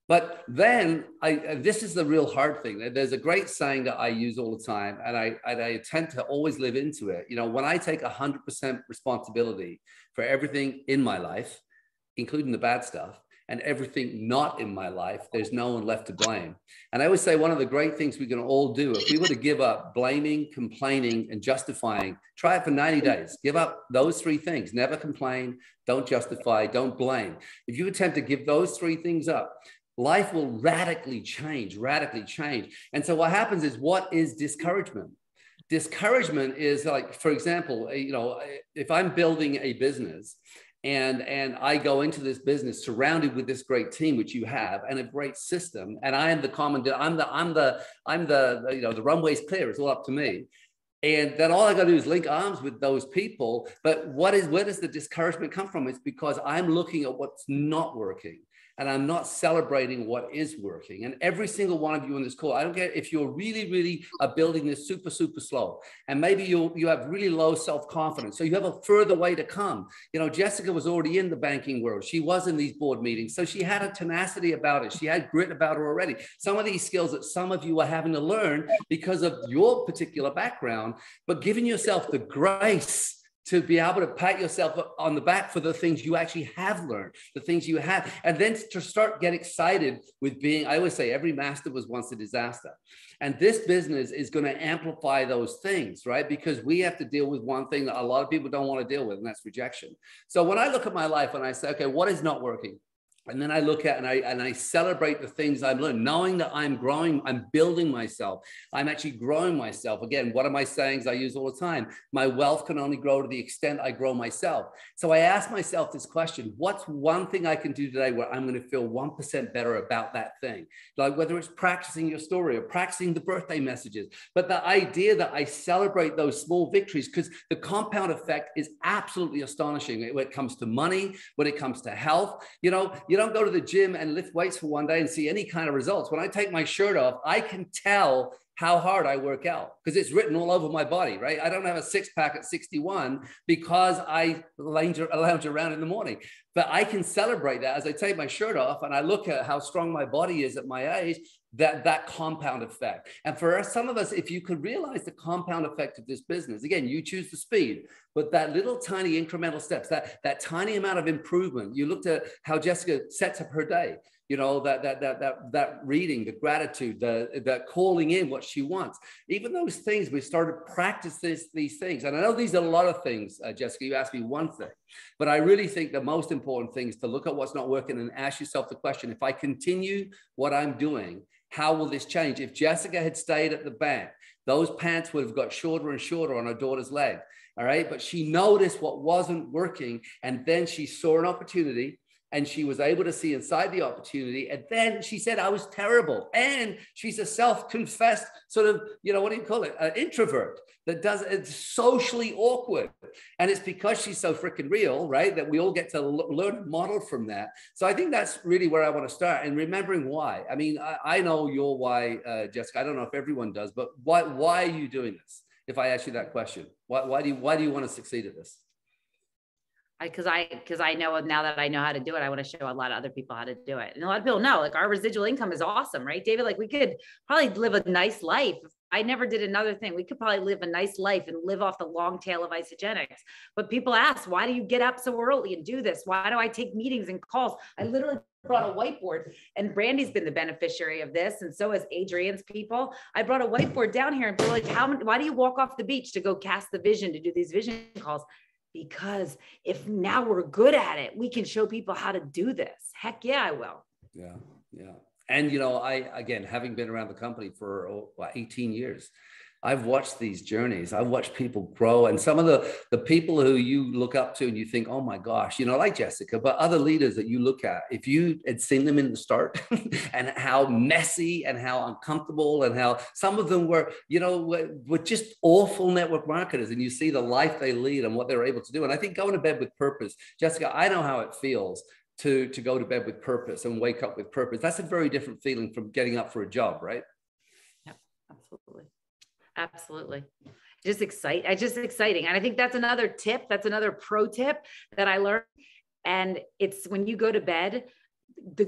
But then this is the real hard thing. There's a great saying that I use all the time, and I tend to always live into it. When I take 100% responsibility for everything in my life, including the bad stuff, and everything not in my life, there's no one left to blame. And I always say one of the great things we can all do, if we were to give up blaming, complaining, and justifying, try it for 90 days. Give up those 3 things. Never complain, don't justify, don't blame. If you attempt to give those 3 things up, life will radically change. And so what happens is, what is discouragement? Discouragement is like, for example, if I'm building a business, and I go into this business surrounded with this great team, which you have, and a great system. And I am the commandant. I'm the the runway's clear. It's all up to me. And then all I got to do is link arms with those people. But where does the discouragement come from? It's because I'm looking at what's not working, and I'm not celebrating what is working. And every single one of you on this call, I don't care if you're really, really building this super, super slow, and maybe you have really low self-confidence. So you have a further way to come. Jessica was already in the banking world. She was in these board meetings. So she had a tenacity about it. She had grit about her already. Some of these skills that some of you are having to learn because of your particular background, but giving yourself the grace to be able to pat yourself on the back for the things you actually have learned, the things you have, and then to start get excited with being, I always say, every master was once a disaster. And this business is going to amplify those things, right? Because we have to deal with one thing that a lot of people don't want to deal with, and that's rejection. So when I look at my life and I say, okay, what is not working? And then I look at and I celebrate the things I've learned, knowing that I'm growing, I'm building myself. I'm actually growing myself. Again, one of my sayings I use all the time, my wealth can only grow to the extent I grow myself. So I ask myself this question, what's one thing I can do today where I'm going to feel 1% better about that thing? Like whether it's practicing your story or practicing the birthday messages, but the idea that I celebrate those small victories, because the compound effect is absolutely astonishing when it comes to money, when it comes to health. You know, you don't go to the gym and lift weights for one day and see any kind of results. When I take my shirt off, I can tell how hard I work out because it's written all over my body, right? I don't have a six pack at 61 because I lounge around in the morning, but I can celebrate that as I take my shirt off and I look at how strong my body is at my age, that compound effect. And for some of us, if you could realize the compound effect of this business, again, you choose the speed, but that little tiny incremental steps, that tiny amount of improvement, you looked at how Jessica sets up her day. You know, that reading, the gratitude, the calling in what she wants. Even those things, we started practicing these things. And I know these are a lot of things, Jessica, you asked me one thing, but I really think the most important thing is to look at what's not working and ask yourself the question, if I continue what I'm doing, how will this change? If Jessica had stayed at the bank, those pants would have got shorter and shorter on her daughter's leg. All right. But she noticed what wasn't working. And then she saw an opportunity. And she was able to see inside the opportunity. And then she said, I was terrible. And she's a self-confessed sort of, you know, what do you call it? An introvert that does, it's socially awkward. And it's because she's so freaking real, right? That we all get to learn and model from that. So I think that's really where I want to start and remembering why. I mean, I know your why, Jessica. I don't know if everyone does, but why are you doing this? If I ask you that question, why do you want to succeed at this? Because I know now that I know how to do it, I want to show a lot of other people how to do it. And a lot of people know, like, our residual income is awesome, right, David? Like, we could probably live a nice life. If I never did another thing, we could probably live a nice life and live off the long tail of Isogenics. But people ask, why do you get up so early and do this? Why do I take meetings and calls? I literally brought a whiteboard, and Brandy's been the beneficiary of this. And so has Adrian's people. I brought a whiteboard down here and be like, why do you walk off the beach to go cast the vision, to do these vision calls? Because if now we're good at it, we can show people how to do this. Heck yeah, I will. Yeah, yeah. And, you know, again, having been around the company for 18 years, I've watched these journeys. I've watched people grow. And some of the people who you look up to and you think, oh my gosh, you know, like Jessica, but other leaders that you look at, if you had seen them in the start and how messy and how uncomfortable and how some of them were, you know, were just awful network marketers, and you see the life they lead and what they're able to do. And I think going to bed with purpose, Jessica, I know how it feels to go to bed with purpose and wake up with purpose. That's a very different feeling from getting up for a job, right? Yeah, absolutely. Absolutely. Just exciting. And I think that's another tip. That's another pro tip that I learned. And it's when you go to bed, the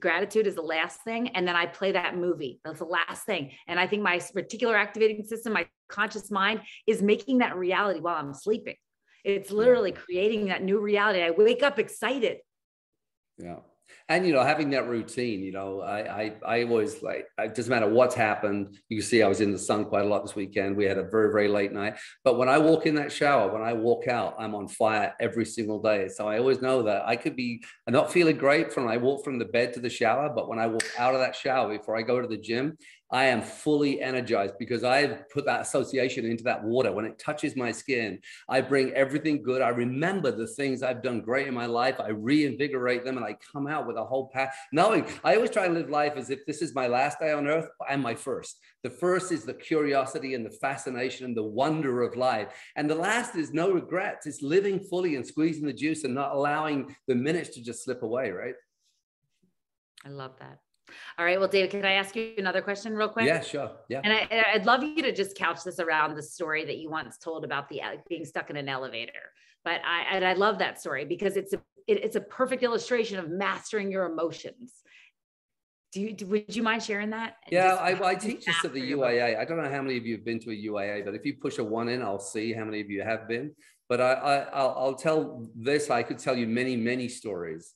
gratitude is the last thing. And then I play that movie. That's the last thing. And I think my reticular activating system, my conscious mind, is making that reality while I'm sleeping. It's literally creating that new reality. I wake up excited. Yeah. And, you know, having that routine, you know, I always, like, it doesn't matter what's happened. You can see I was in the sun quite a lot this weekend. We had a very, very late night. But when I walk in that shower, when I walk out, I'm on fire every single day. So I always know that I could be not feeling great from when I walk from the bed to the shower. But when I walk out of that shower before I go to the gym, I am fully energized because I've put that association into that water. When it touches my skin, I bring everything good. I remember the things I've done great in my life. I reinvigorate them and I come out with a whole pack. Knowing I always try and live life as if this is my last day on earth and my first. The first is the curiosity and the fascination and the wonder of life. And the last is no regrets. It's living fully and squeezing the juice and not allowing the minutes to just slip away, right? I love that. All right. Well, David, can I ask you another question real quick? Yeah, sure. Yeah. And I'd love you to just couch this around the story that you once told about the being stuck in an elevator. But I love that story because it's a perfect illustration of mastering your emotions. Would you mind sharing that? Yeah, I teach this at the UAA. I don't know how many of you have been to a UAA, but if you push a 1 in, I'll see how many of you have been. But I'll tell this. I could tell you many, many stories.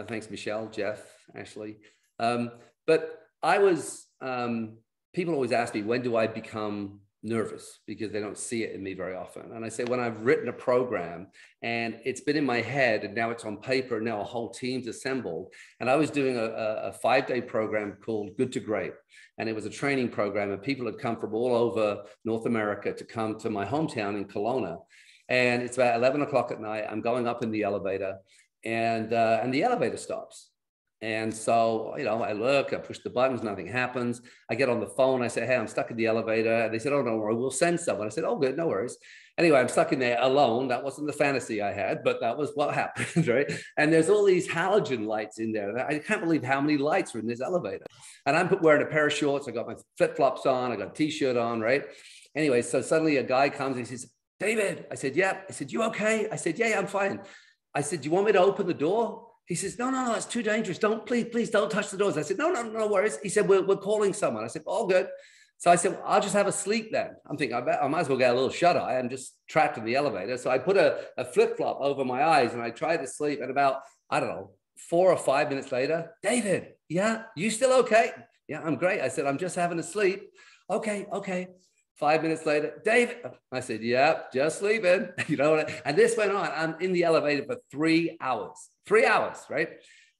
Thanks, Michelle, Jeff, Ashley. But I was, people always ask me, when do I become nervous because they don't see it in me very often. And I say, when I've written a program and it's been in my head and now it's on paper, and now a whole team's assembled. And I was doing a 5-day program called Good to Great. And it was a training program, and people had come from all over North America to come to my hometown in Kelowna. And it's about 11 o'clock at night. I'm going up in the elevator, and the elevator stops. And so, you know, I look, I push the buttons, nothing happens. I get on the phone. I say, hey, I'm stuck in the elevator. And they said, oh, don't worry, we'll send someone. I said, oh, good, no worries. Anyway, I'm stuck in there alone. That wasn't the fantasy I had, but that was what happened, right? And there's all these halogen lights in there. I can't believe how many lights are in this elevator. And I'm wearing a pair of shorts. I got my flip-flops on. I got a T-shirt on, right? Anyway, so suddenly a guy comes and he says, David. I said, yeah. I said, you okay? I said, yeah, I'm fine. I said, do you want me to open the door? He says, no, it's too dangerous. Please don't touch the doors. I said, no worries. He said, we're calling someone. I said, all good. So I said, well, I'll just have a sleep then. I'm thinking, I might as well get a little shut eye. I'm just trapped in the elevator. So I put a flip-flop over my eyes and I tried to sleep. And about, I don't know, 4 or 5 minutes later, David, yeah, you still okay? Yeah, I'm great. I said, I'm just having a sleep. Okay. 5 minutes later, David, I said, yeah, just sleeping. You know what? And this went on. I'm in the elevator for 3 hours. 3 hours, right?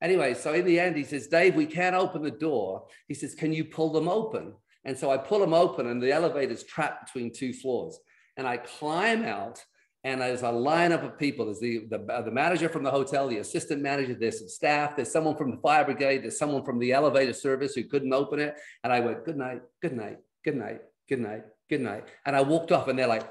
Anyway, so in the end, he says, Dave, we can't open the door. He says, can you pull them open? And so I pull them open, and the elevator's trapped between 2 floors. And I climb out, and there's a lineup of people. There's the manager from the hotel, the assistant manager, there's some staff, there's someone from the fire brigade, there's someone from the elevator service who couldn't open it. And I went, good night, good night, good night, good night, good night. And I walked off, and they're like,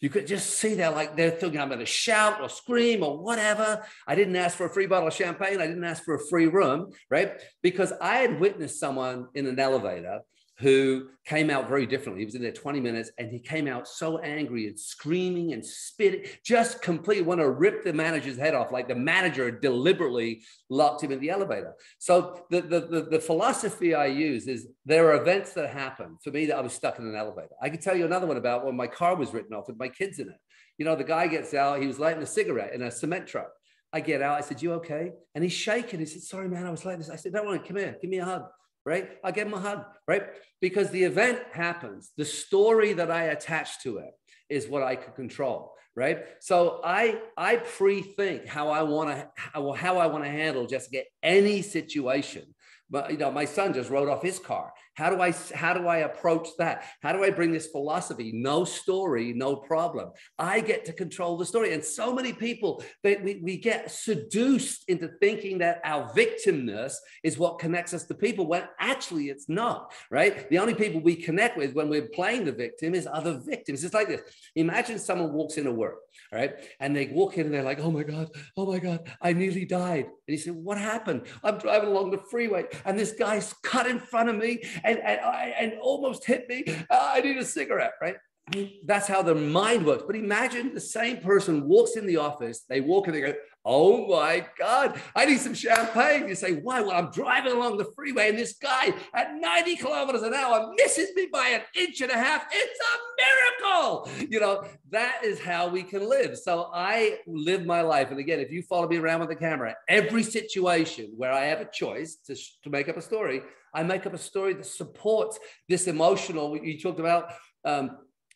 you could just see they're thinking I'm going to shout or scream or whatever. I didn't ask for a free bottle of champagne. I didn't ask for a free room, right? Because I had witnessed someone in an elevator who came out very differently. He was in there 20 minutes and he came out so angry and screaming and spitting, just completely want to rip the manager's head off, like the manager deliberately locked him in the elevator. So the philosophy I use is there are events that happen for me that I was stuck in an elevator. I could tell you another one about when my car was written off with my kids in it. You know, the guy gets out, he was lighting a cigarette in a cement truck. I get out, I said, you okay? And he's shaking. He said, sorry, man, I was lighting this. I said, don't worry, come here, give me a hug. Right? I'll give him a hug, right? Because the event happens. The story that I attach to it is what I can control, right? So I pre-think how I want to handle just get any situation. But you know, my son just rode off his car. How do I approach that? How do I bring this philosophy? No story, no problem. I get to control the story. And so many people, we get seduced into thinking that our victimness is what connects us to people, when actually it's not, right? The only people we connect with when we're playing the victim is other victims. It's like this. Imagine someone walks into work, right? And they walk in and they're like, oh my God, I nearly died. And you say, what happened? I'm driving along the freeway and this guy's cut in front of me and almost hit me. I need a cigarette, right? I mean, that's how the mind works. But imagine the same person walks in the office, they walk in, they go, oh my God, I need some champagne. You say, why? Well, I'm driving along the freeway and this guy at 90 kilometers an hour misses me by 1.5 inches. It's a miracle. You know, that is how we can live. So I live my life. And again, if you follow me around with the camera, every situation where I have a choice to make up a story, I make up a story that supports this emotional, you talked about,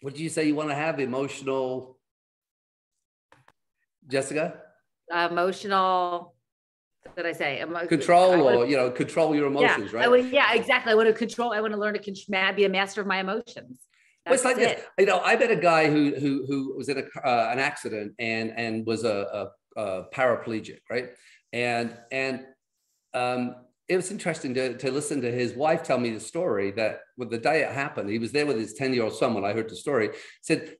what did you say you want to have? Emotional, Jessica? Emotional, what did I say? Control, or, you know, control your emotions, yeah, right? Yeah, exactly. I want to learn to be a master of my emotions. Well, it's like this. You know, I met a guy who was in an accident and was a paraplegic, right? And it was interesting to listen to his wife tell me the story that with the day it happened, he was there with his 10-year-old son when I heard the story,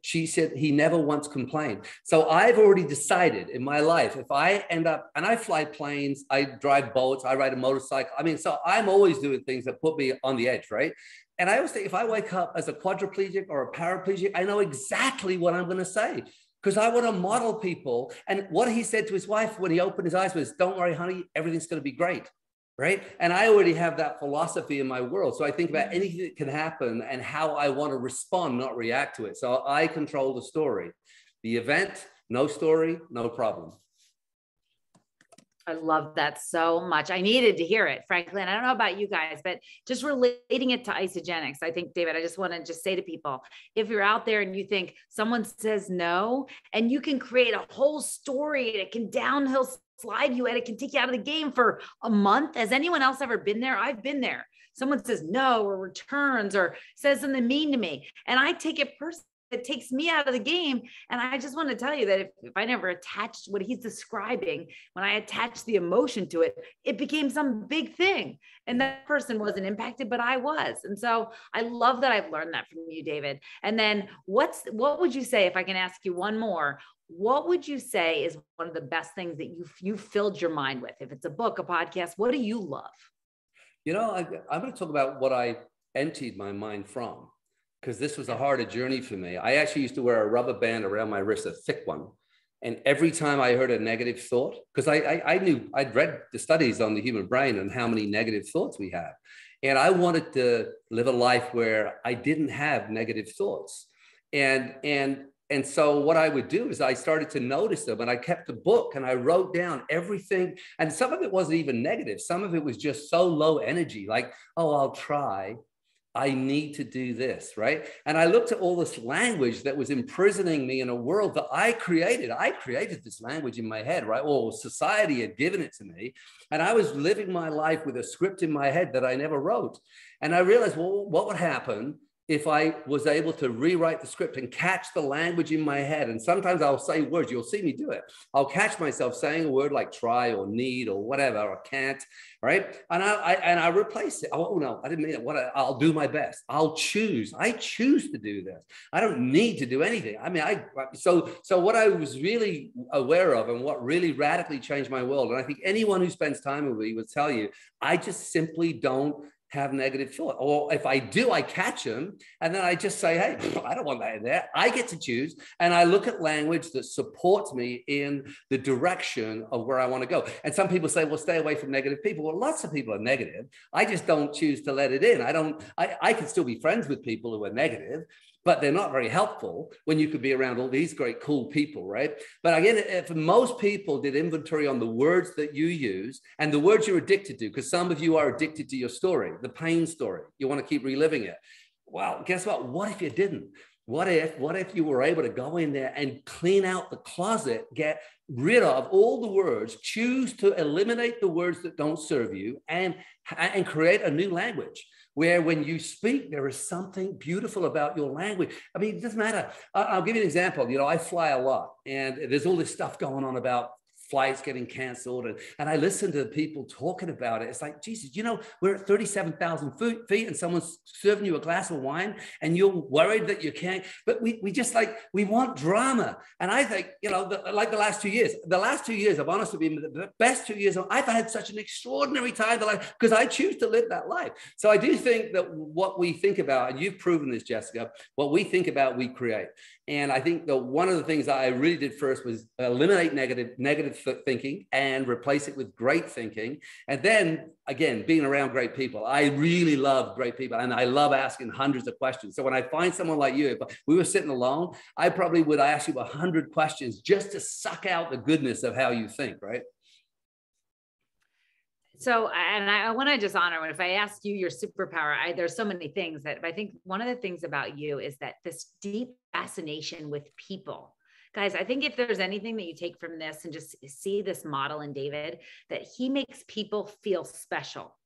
she said he never once complained. So I've already decided in my life, if I end up, and I fly planes, I drive boats, I ride a motorcycle. I mean, so I'm always doing things that put me on the edge, right? And I always think if I wake up as a quadriplegic or a paraplegic, I know exactly what I'm going to say, because I want to model people. And what he said to his wife when he opened his eyes was, don't worry, honey, everything's going to be great. Right. And I already have that philosophy in my world. So I think about anything that can happen and how I want to respond, not react to it. So I control the story. The event, no story, no problem. I love that so much. I needed to hear it, frankly. And I don't know about you guys, but just relating it to isogenics, I think, David, I just want to just say to people, if you're out there and you think someone says no, and you can create a whole story, and it can downhill slide you, and it can take you out of the game for a month. Has anyone else ever been there? I've been there. Someone says no, or returns, or says something mean to me, and I take it personally. It takes me out of the game. And I just want to tell you that if I never attached what he's describing, when I attached the emotion to it, it became some big thing. And that person wasn't impacted, but I was. And so I love that I've learned that from you, David. And then what would you say, if I can ask you one more, what would you say is one of the best things that you filled your mind with? If it's a book, a podcast, what do you love? You know, I'm going to talk about what I emptied my mind from, because this was a harder journey for me. I actually used to wear a rubber band around my wrist, a thick one. And every time I heard a negative thought, because I knew, I'd read the studies on the human brain and how many negative thoughts we have. And I wanted to live a life where I didn't have negative thoughts. And so what I would do is I started to notice them, and I kept a book and I wrote down everything. And some of it wasn't even negative. Some of it was just so low energy, like, oh, I'll try. I need to do this, right? And I looked at all this language that was imprisoning me in a world that I created. I created this language in my head, right? Or society had given it to me. And I was living my life with a script in my head that I never wrote. And I realized, well, what would happen if I was able to rewrite the script and catch the language in my head? And sometimes I'll say words, you'll see me do it. I'll catch myself saying a word like try or need or whatever, or can't, right? And I replace it. Oh no, I didn't mean it. I'll do my best. I'll choose. I choose to do this. I don't need to do anything. I mean, so what I was really aware of, and what really radically changed my world, and I think anyone who spends time with me would tell you, I just simply don't have negative thought. Or if I do, I catch them, and then I just say, hey, I don't want that in there. I get to choose. And I look at language that supports me in the direction of where I want to go. And some people say, well, stay away from negative people. Well, lots of people are negative. I just don't choose to let it in. I can still be friends with people who are negative, but they're not very helpful when you could be around all these great, cool people, right? But again, if most people did inventory on the words that you use and the words you're addicted to, because some of you are addicted to your story, the pain story, you want to keep reliving it. Well, guess what? What if you didn't? What if you were able to go in there and clean out the closet, get rid of all the words, choose to eliminate the words that don't serve you, and create a new language where when you speak, there is something beautiful about your language. I mean, it doesn't matter. I'll give you an example. You know, I fly a lot, and there's all this stuff going on about flights getting canceled. And I listen to people talking about it. It's like, Jesus, you know, we're at 37,000 feet and someone's serving you a glass of wine and you're worried that you can't, but we just like, we want drama. And I think, you know, like the last 2 years, I've honestly been the best 2 years. I've had such an extraordinary time because I choose to live that life. So I do think that what we think about, and you've proven this, Jessica, what we think about, we create. And I think that one of the things that I really did first was eliminate negative thinking and replace it with great thinking. And then again, being around great people, I really love great people, and I love asking hundreds of questions. So when I find someone like you, if we were sitting alone, I probably would ask you 100 questions just to suck out the goodness of how you think, right? So, and I want to just honor when, if I ask you your superpower, there's so many things that I think one of the things about you is that this deep fascination with people. Guys, I think if there's anything that you take from this and just see this model in David, that he makes people feel special.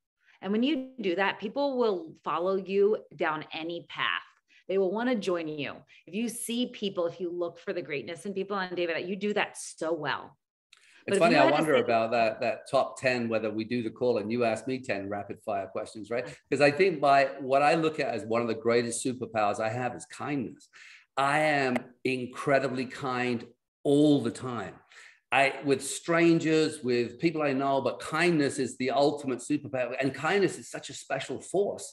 And when you do that, people will follow you down any path. They will want to join you. If you see people, if you look for the greatness in people, and David, you do that so well. It's funny, I wonder about that top 10, whether we do the call and you ask me 10 rapid fire questions, right? Because I think what I look at as one of the greatest superpowers I have is kindness. I am incredibly kind all the time. With strangers, with people I know, but kindness is the ultimate superpower. And kindness is such a special force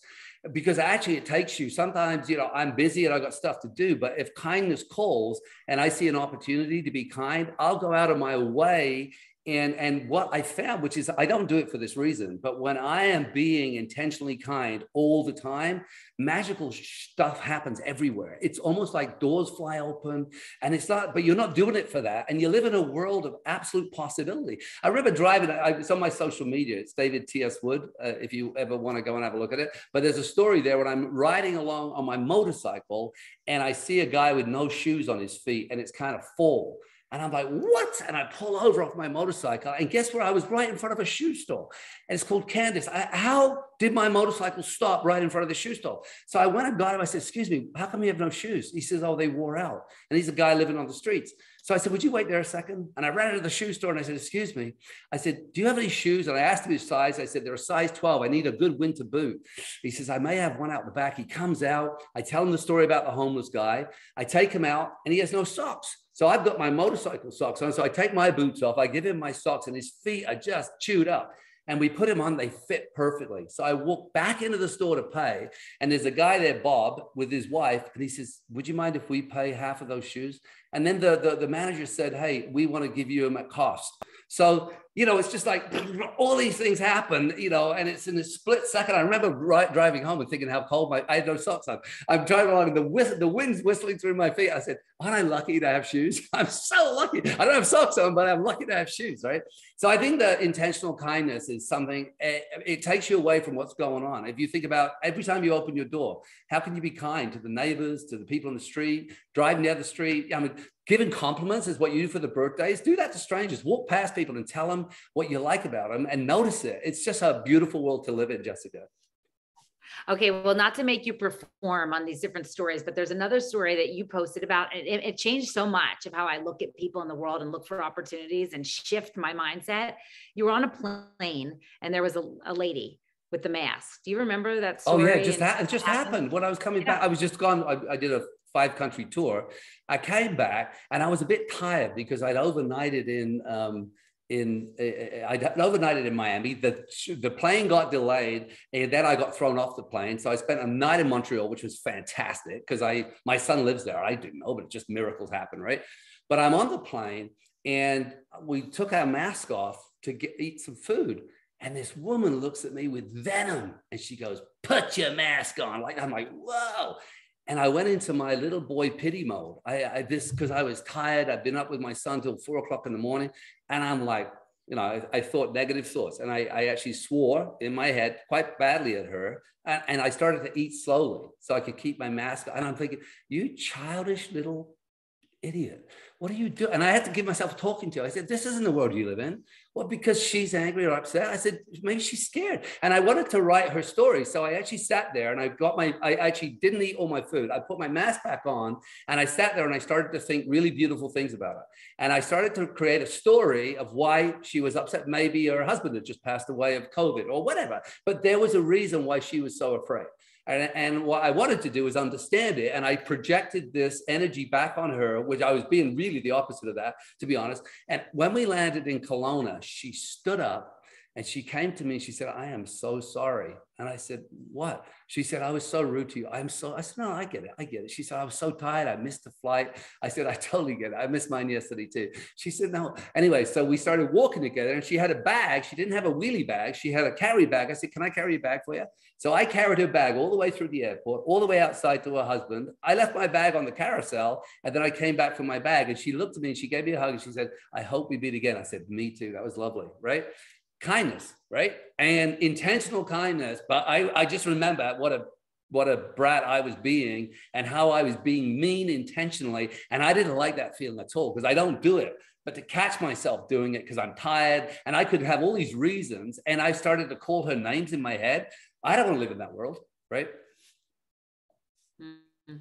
because actually it takes you, sometimes, you know, I'm busy and I've got stuff to do, but if kindness calls and I see an opportunity to be kind, I'll go out of my way And what I found, which is I don't do it for this reason, but when I am being intentionally kind all the time, magical stuff happens everywhere. It's almost like doors fly open, and it's not, but you're not doing it for that. And you live in a world of absolute possibility. I remember driving, it's on my social media. It's David T.S. Wood, if you ever want to go and have a look at it. But there's a story there when I'm riding along on my motorcycle and I see a guy with no shoes on his feet and it's kind of full. And I'm like, what? And I pull over off my motorcycle. And guess where? I was right in front of a shoe store. And it's called Candace. How did my motorcycle stop right in front of the shoe store? So I went and got him. I said, excuse me, how come you have no shoes? He says, oh, they wore out. And he's a guy living on the streets. So I said, would you wait there a second? And I ran into the shoe store and I said, excuse me. I said, do you have any shoes? And I asked him his size. I said, they're a size 12. I need a good winter boot. He says, I may have one out the back. He comes out. I tell him the story about the homeless guy. I take him out and he has no socks. So I've got my motorcycle socks on. So I take my boots off. I give him my socks and his feet are just chewed up. And we put him on, they fit perfectly. So I walk back into the store to pay. And there's a guy there, Bob, with his wife. And he says, would you mind if we pay half of those shoes? And then the manager said, hey, we want to give you them at cost. So, you know, it's just like all these things happen, you know, and it's in a split second. I remember driving home and thinking how cold I had no socks on. I'm driving along and the wind's whistling through my feet. I said, aren't I lucky to have shoes? I'm so lucky. I don't have socks on, but I'm lucky to have shoes, right? So I think that intentional kindness is something, it takes you away from what's going on. If you think about every time you open your door, how can you be kind to the neighbors, to the people on the street, driving down the street? I mean, giving compliments is what you do for the birthdays. Do that to strangers. Walk past people and tell them what you like about them and notice it. It's just a beautiful world to live in, Jessica. Okay, well, not to make you perform on these different stories, but there's another story that you posted about, and it changed so much of how I look at people in the world and look for opportunities and shift my mindset. You were on a plane and there was a lady with the mask. Do you remember that story? Oh yeah, it just happened when I was coming back. I was just gone. I did a 5-country tour. I came back and I was a bit tired because I'd overnighted in Miami. The plane got delayed and then I got thrown off the plane. So I spent a night in Montreal, which was fantastic because my son lives there. I didn't know, but just miracles happen, right? But I'm on the plane and we took our mask off to eat some food. And this woman looks at me with venom and she goes, put your mask on. I'm like, whoa. And I went into my little boy pity mode. Because I was tired. I'd been up with my son till 4 o'clock in the morning. And I'm like, you know, I thought negative thoughts. And I actually swore in my head quite badly at her. And I started to eat slowly so I could keep my mask on. And I'm thinking, you childish little idiot. What are you doing? And I had to give myself talking to. I said, this isn't the world you live in. Well, because she's angry or upset. I said, maybe she's scared. And I wanted to write her story. So I actually sat there and I actually didn't eat all my food. I put my mask back on and I sat there and I started to think really beautiful things about her. And I started to create a story of why she was upset. Maybe her husband had just passed away of COVID or whatever. But there was a reason why she was so afraid. And what I wanted to do is understand it. And I projected this energy back on her, which I was being really the opposite of that, to be honest. And when we landed in Kelowna, she stood up and she came to me and she said, I am so sorry. And I said, what? She said, I was so rude to you. I said, no, I get it. She said, I was so tired. I missed the flight. I said, I totally get it. I missed mine yesterday too. She said, no. Anyway, so we started walking together and she had a bag. She didn't have a wheelie bag. She had a carry bag. I said, can I carry a bag for you? So I carried her bag all the way through the airport, all the way outside to her husband. I left my bag on the carousel and then I came back for my bag and she looked at me and she gave me a hug and she said, I hope we meet again. I said, me too. That was lovely, right? Kindness, right? And intentional kindness. But I just remember what a brat I was being and how I was being mean intentionally. And I didn't like that feeling at all because I don't do it. But to catch myself doing it because I'm tired and I could have all these reasons. And I started to call her names in my head. I don't want to live in that world, right? Mm-hmm.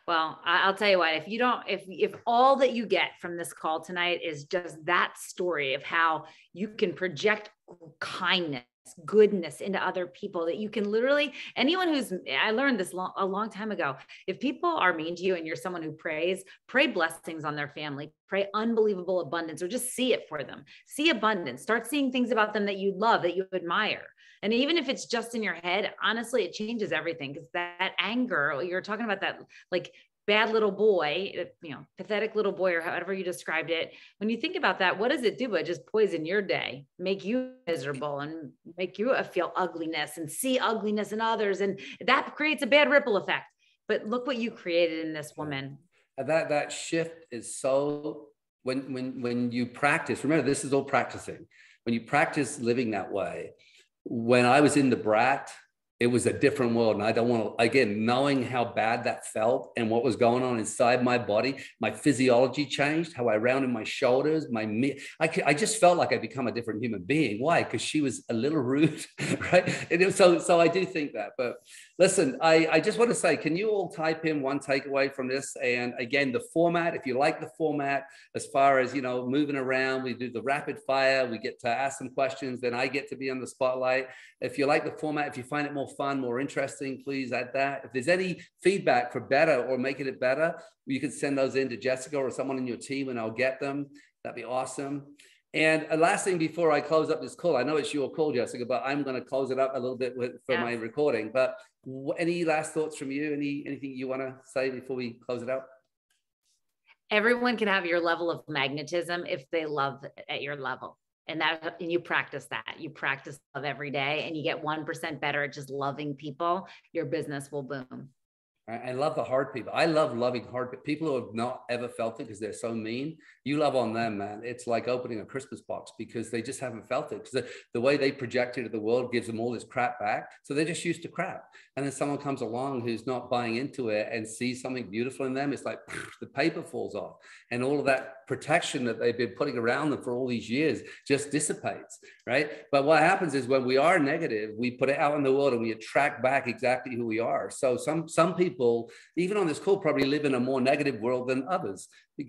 Well, I'll tell you what, if all that you get from this call tonight is just that story of how you can project kindness, goodness into other people, that you can literally, I learned this a long time ago. If people are mean to you and you're someone who pray blessings on their family, pray unbelievable abundance, or just see it for them. See abundance, start seeing things about them that you love, that you admire. And even if it's just in your head, honestly, it changes everything because that anger, you're talking about that, like bad little boy, pathetic little boy, or however you described it. When you think about that, what does it do but just poison your day, make you miserable, and make you feel ugliness and see ugliness in others? And that creates a bad ripple effect. But look what you created in this woman. That shift is so, when you practice, remember, this is all practicing. When you practice living that way, when I was in the brat, it was a different world. And I don't want to, again, knowing how bad that felt and what was going on inside my body, my physiology changed, how I rounded my shoulders, I just felt like I'd become a different human being. Why? Because she was a little rude, right? And so I do think that. But listen, I just want to say, can you all type in one takeaway from this? And again, the format, if you like the format, as far as, moving around, we do the rapid fire, we get to ask some questions, then I get to be on the spotlight. If you like the format, if you find it more fun, more interesting, please add that. If there's any feedback for better or making it better, you can send those in to Jessica or someone in your team and I'll get them. That'd be awesome. And a last thing before I close up this call, I know it's your call, Jessica, but I'm going to close it up a little bit for my recording. But any last thoughts from you? Anything you want to say before we close it out? Everyone can have your level of magnetism if they love at your level. And you practice that. You practice love every day and you get 1% better at just loving people. Your business will boom. I love the hard people. I love loving hard people who have not ever felt it because they're so mean. You love on them, man. It's like opening a Christmas box because they just haven't felt it. Because the way they project it to the world gives them all this crap back. So they're just used to crap. And then someone comes along who's not buying into it and sees something beautiful in them. It's like the paper falls off. And all of that protection that they've been putting around them for all these years just dissipates, right? But what happens is when we are negative, we put it out in the world and we attract back exactly who we are. So some people, even on this call, probably live in a more negative world than others,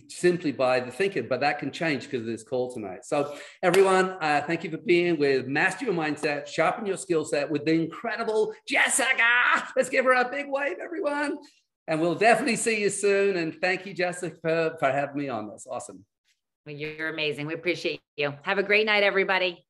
simply by the thinking, but that can change because of this call tonight. So everyone, thank you for being with Master Your Mindset, Sharpen Your Skill Set with the incredible Jessica. Let's give her a big wave, everyone. And we'll definitely see you soon. And thank you, Jessica, for having me on this. Awesome. You're amazing. We appreciate you. Have a great night, everybody.